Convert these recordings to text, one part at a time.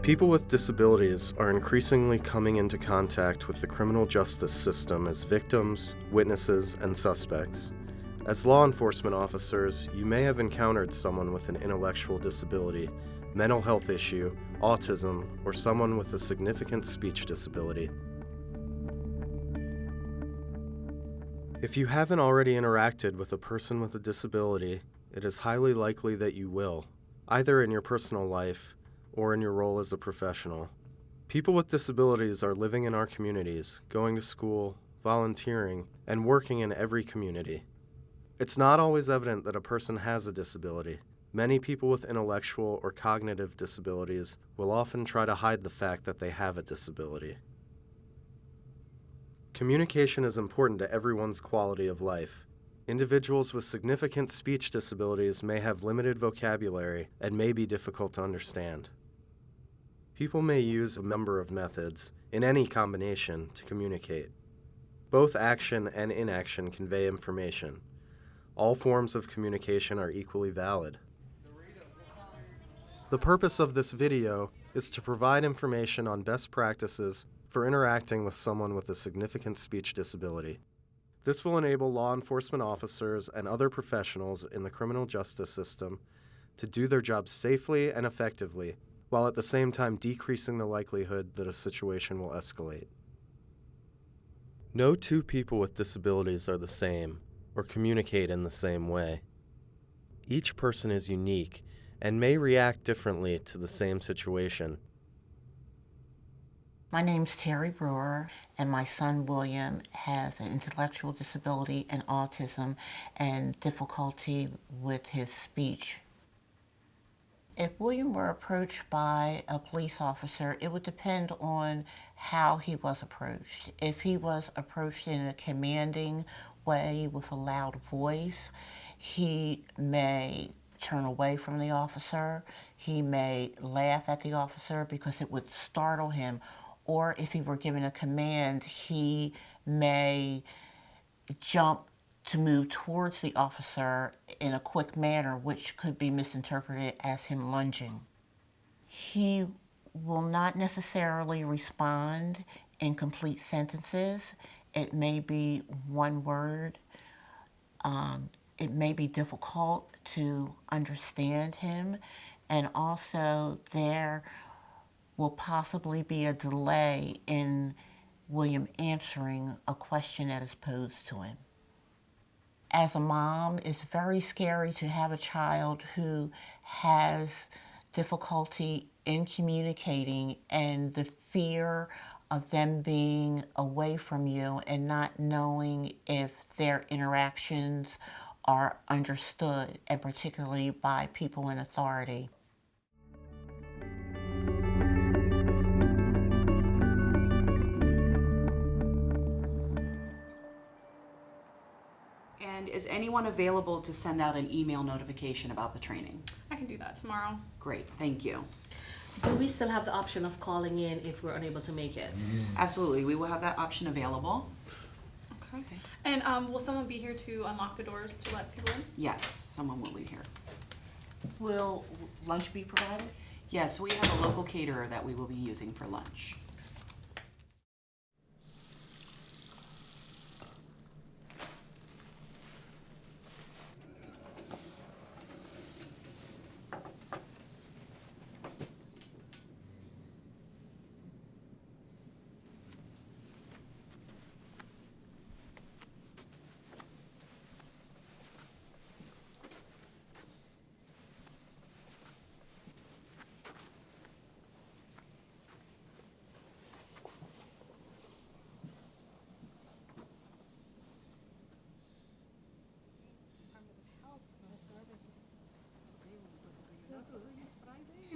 People with disabilities are increasingly coming into contact with the criminal justice system as victims, witnesses, and suspects. As law enforcement officers, you may have encountered someone with an intellectual disability, mental health issue, autism, or someone with a significant speech disability. If you haven't already interacted with a person with a disability, it is highly likely that you will, either in your personal life or in your role as a professional. People with disabilities are living in our communities, going to school, volunteering, and working in every community. It's not always evident that a person has a disability. Many people with intellectual or cognitive disabilities will often try to hide the fact that they have a disability. Communication is important to everyone's quality of life. Individuals with significant speech disabilities may have limited vocabulary and may be difficult to understand. People may use a number of methods, in any combination, to communicate. Both action and inaction convey information. All forms of communication are equally valid. The purpose of this video is to provide information on best practices for interacting with someone with a significant speech disability. This will enable law enforcement officers and other professionals in the criminal justice system to do their jobs safely and effectively, while at the same time decreasing the likelihood that a situation will escalate. No two people with disabilities are the same or communicate in the same way. Each person is unique and may react differently to the same situation. My name's Terry Brewer, and my son William has an intellectual disability and autism and difficulty with his speech. If William were approached by a police officer, it would depend on how he was approached. If he was approached in a commanding way with a loud voice, he may turn away from the officer. He may laugh at the officer because it would startle him. Or if he were given a command, he may jump to move towards the officer in a quick manner, which could be misinterpreted as him lunging. He will not necessarily respond in complete sentences. It may be one word. It may be difficult to understand him. And also there will possibly be a delay in William answering a question that is posed to him. As a mom, it's very scary to have a child who has difficulty in communicating, and the fear of them being away from you and not knowing if their interactions are understood, and particularly by people in authority. And is anyone available to send out an email notification about the training? I can do that tomorrow. Great, thank you. Do we still have the option of calling in if we're unable to make it? Absolutely, we will have that option available. Okay. And will someone be here to unlock the doors to let people in? Yes, someone will be here. Will lunch be provided? Yes, we have a local caterer that we will be using for lunch.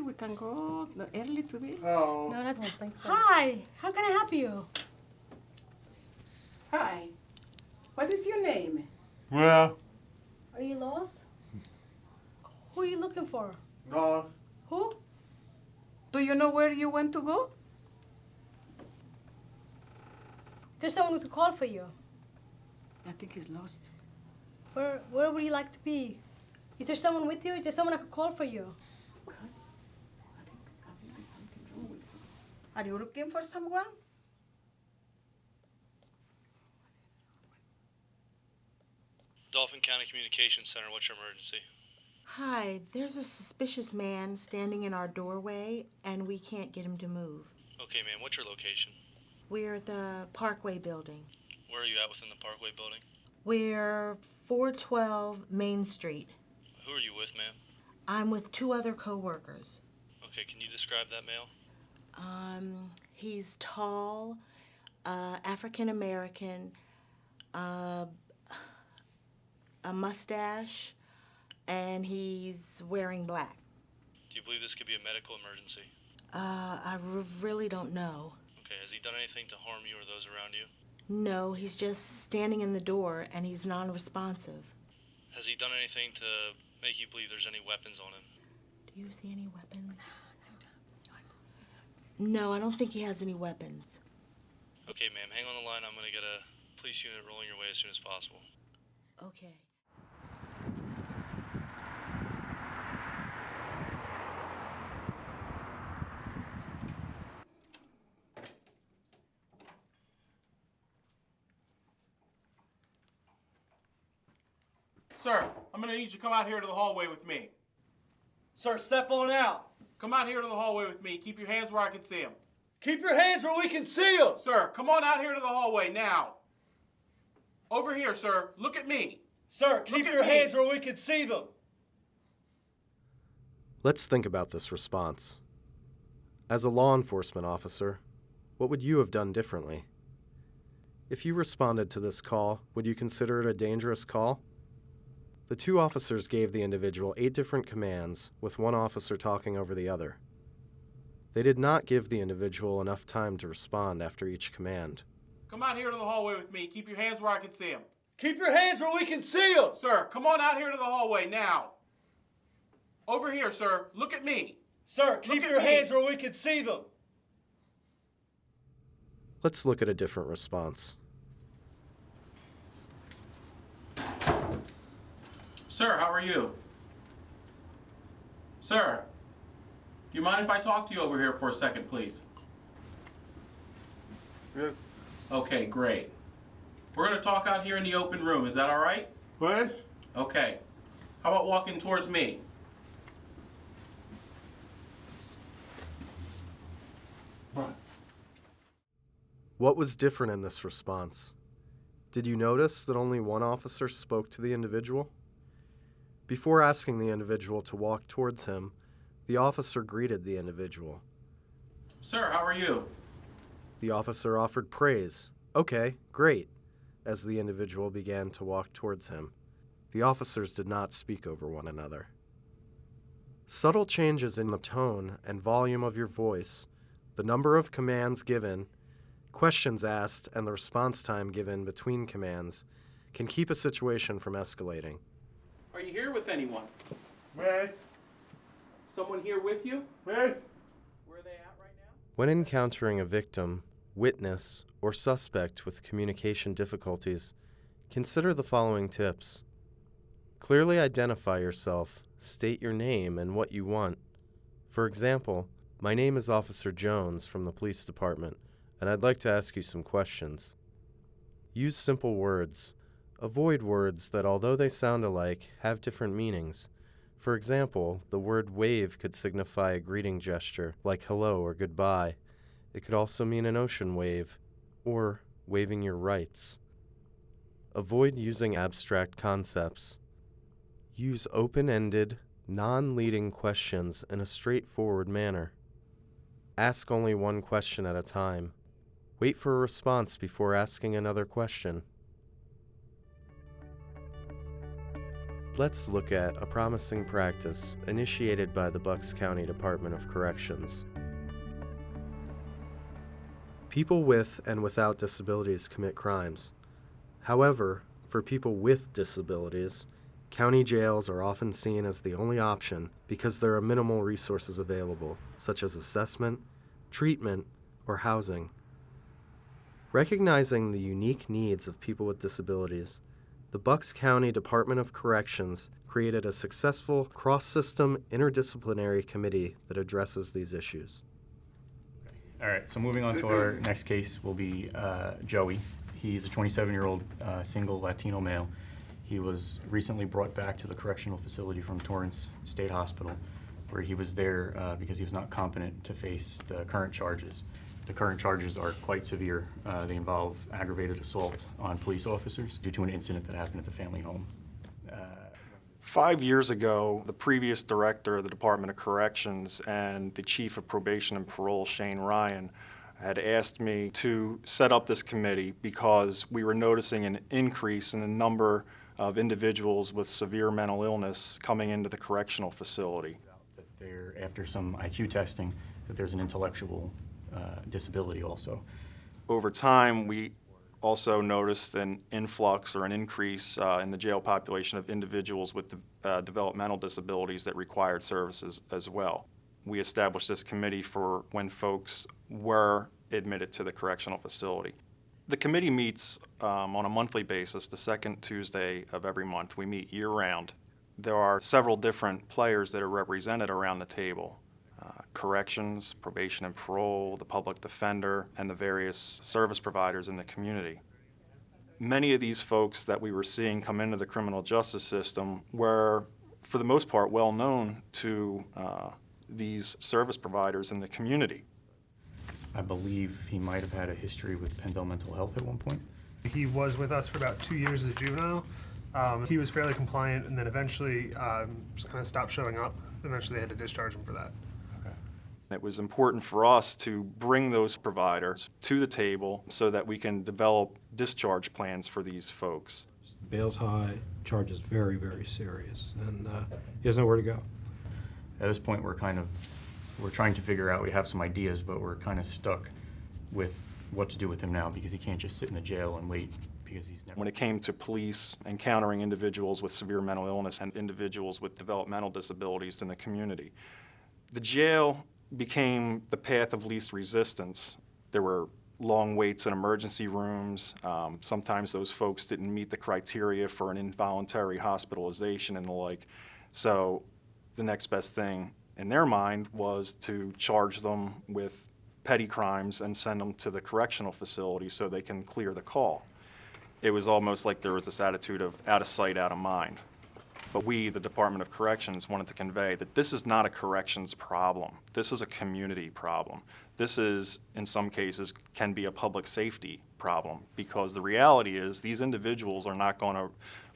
We can go early today. No, I don't think so. Hi, how can I help you? Hi. What is your name? Well, Are you lost? Who are you looking for? no, Who? Do you know where you want to go? There's someone who could call for you. I think he's lost. Where would you like to be? Is there someone with you? Is there someone I could call for you? I think there's something wrong. Are you looking for someone? Dauphin County Communications Center, what's your emergency? Hi, there's a suspicious man standing in our doorway, and we can't get him to move. Okay, ma'am, what's your location? We're at the Parkway building. Where are you at within the Parkway building? We're 412 Main Street. Who are you with, ma'am? I'm with 2 other co-workers. Okay, can you describe that male? He's tall, African American, a mustache, and he's wearing black. Do you believe this could be a medical emergency? I really don't know. Okay, has he done anything to harm you or those around you? No, he's just standing in the door, and he's non-responsive. Has he done anything to make you believe there's any weapons on him? Do you see any weapons? No, I don't think he has any weapons. Okay, ma'am, hang on the line. I'm going to get a police unit rolling your way as soon as possible. Okay. Sir, I'm gonna need you to come out here to the hallway with me. Sir, step on out. Come out here to the hallway with me. Keep your hands where I can see them. Keep your hands where we can see them. Sir, come on out here to the hallway now. Over here, sir. Look at me. Sir, keep your hands where we can see them. Let's think about this response. As a law enforcement officer, what would you have done differently? If you responded to this call, would you consider it a dangerous call? The 2 officers gave the individual 8 different commands, with one officer talking over the other. They did not give the individual enough time to respond after each command. Come out here to the hallway with me. Keep your hands where I can see them. Keep your hands where we can see them. Sir, come on out here to the hallway now. Over here, sir. Look at me. Sir, keep your hands where we can see them. Let's look at a different response. Sir, how are you? Sir, do you mind if I talk to you over here for a second, please? Yeah. Okay, great. We're going to talk out here in the open room. Is that all right? What? Okay. How about walking towards me? What was different in this response? Did you notice that only one officer spoke to the individual? Before asking the individual to walk towards him, the officer greeted the individual. Sir, how are you? The officer offered praise. Okay, great, as the individual began to walk towards him. The officers did not speak over one another. Subtle changes in the tone and volume of your voice, the number of commands given, questions asked, and the response time given between commands can keep a situation from escalating. Are you here with anyone? Yes. Someone here with you? Yes. Where are they at right now? When encountering a victim, witness, or suspect with communication difficulties, consider the following tips. Clearly identify yourself, state your name and what you want. For example, my name is Officer Jones from the police department, and I'd like to ask you some questions. Use simple words. Avoid words that, although they sound alike, have different meanings. For example, the word wave could signify a greeting gesture, like hello or goodbye. It could also mean an ocean wave, or waving your rights. Avoid using abstract concepts. Use open-ended, non-leading questions in a straightforward manner. Ask only one question at a time. Wait for a response before asking another question. Let's look at a promising practice initiated by the Bucks County Department of Corrections. People with and without disabilities commit crimes. However, for people with disabilities, county jails are often seen as the only option because there are minimal resources available, such as assessment, treatment, or housing. Recognizing the unique needs of people with disabilities, the Bucks County Department of Corrections created a successful cross-system interdisciplinary committee that addresses these issues. All right, so moving on to our next case will be Joey. He's a 27-year-old single Latino male. He was recently brought back to the correctional facility from Torrance State Hospital, where he was there because he was not competent to face the current charges. The current charges are quite severe. They involve aggravated assault on police officers due to an incident that happened at the family home. 5 years ago, the previous director of the Department of Corrections and the chief of probation and parole, Shane Ryan, had asked me to set up this committee because we were noticing an increase in the number of individuals with severe mental illness coming into the correctional facility. That they're, after some IQ testing, that there's an intellectual disability also. Over time, we also noticed an influx or an increase in the jail population of individuals with developmental disabilities that required services as well. We established this committee for when folks were admitted to the correctional facility. The committee meets on a monthly basis, the second Tuesday of every month. We meet year-round. There are several different players that are represented around the table. Corrections, probation and parole, the public defender, and the various service providers in the community. Many of these folks that we were seeing come into the criminal justice system were, for the most part, well known to these service providers in the community. I believe he might have had a history with Pendle Mental Health at one point. He was with us for about 2 years as a juvenile. He was fairly compliant and then eventually just kind of stopped showing up. Eventually they had to discharge him for that. It was important for us to bring those providers to the table so that we can develop discharge plans for these folks. Bail's high, charges very, very serious, and he has nowhere to go. At this point, we're trying to figure out, we have some ideas, but we're kind of stuck with what to do with him now because he can't just sit in the jail and wait because he's never... When it came to police encountering individuals with severe mental illness and individuals with developmental disabilities in the community, the jail became the path of least resistance. There were long waits in emergency rooms. Sometimes those folks didn't meet the criteria for an involuntary hospitalization and the like. So the next best thing in their mind was to charge them with petty crimes and send them to the correctional facility so they can clear the call. It was almost like there was this attitude of out of sight, out of mind. But we, the Department of Corrections, wanted to convey that this is not a corrections problem. This is a community problem. This is, in some cases, can be a public safety problem because the reality is these individuals are not going to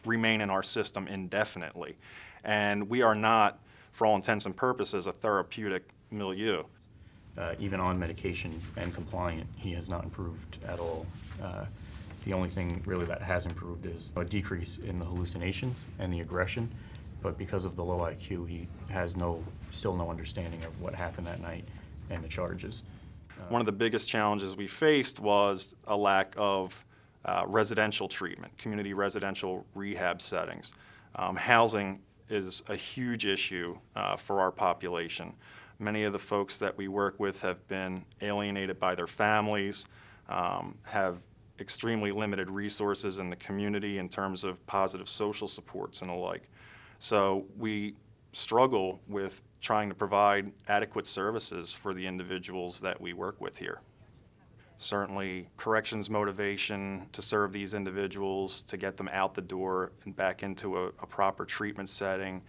remain in our system indefinitely. And we are not, for all intents and purposes, a therapeutic milieu. Even on medication and compliant, he has not improved at all. The only thing really that has improved is a decrease in the hallucinations and the aggression, but because of the low IQ, he has still no understanding of what happened that night and the charges. One of the biggest challenges we faced was a lack of residential treatment, community residential rehab settings. Housing is a huge issue for our population. Many of the folks that we work with have been alienated by their families, have extremely limited resources in the community in terms of positive social supports and the like. So we struggle with trying to provide adequate services for the individuals that we work with here. Certainly, corrections motivation to serve these individuals, to get them out the door and back into a proper treatment setting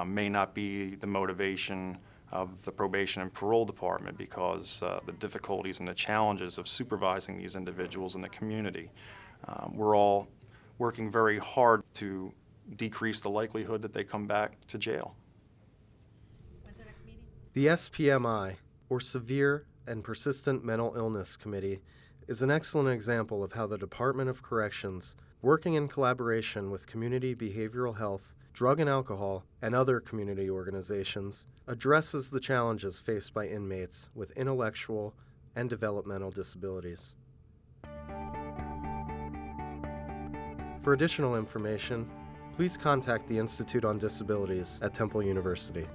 may not be the motivation of the probation and parole department because the difficulties and the challenges of supervising these individuals in the community. We're all working very hard to decrease the likelihood that they come back to jail. The SPMI, or Severe and Persistent Mental Illness Committee, is an excellent example of how the Department of Corrections, working in collaboration with community behavioral health, drug and alcohol, and other community organizations, addresses the challenges faced by inmates with intellectual and developmental disabilities. For additional information, please contact the Institute on Disabilities at Temple University.